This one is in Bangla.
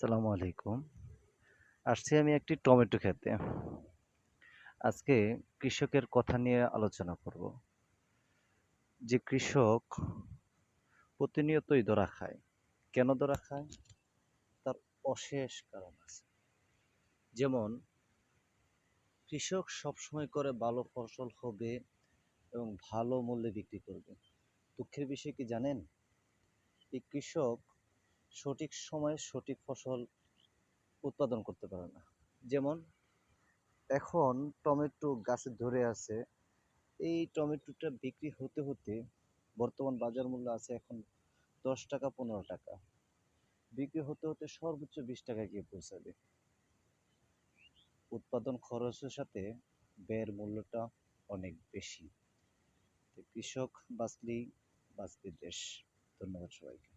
আসসালামু আলাইকুম। আসছি আমি একটি টমেটো ক্ষেতে। আজকে কৃষকের কথা নিয়ে আলোচনা করব। যে কৃষক প্রতিনিয়তই ধরা খায়। কেন ধরা খায়? তার অশেষ কারণ আছে। যেমন কৃষক সবসময় করে ভালো ফসল হবে এবং ভালো মূল্যে বিক্রি করবে। দুঃখের বিষয় কি জানেন? এই কৃষক সঠিক সময়ে সঠিক ফসল উৎপাদন করতে পারে না। যেমন এখন টমেটো গাছে ধরে আছে, এই টমেটোটা বিক্রি হতে হতে বর্তমান বাজার মূল্য আছে এখন 10 টাকা 15 টাকা, বিক্রি হতে হতে সর্বোচ্চ 20 টাকা গিয়ে পৌঁছাবে। উৎপাদন খরচের সাথে ব্যয়ের মূল্যটা অনেক বেশি। তো কৃষক বাঁচলেই বাঁচবে দেশ। ধন্যবাদ সবাইকে।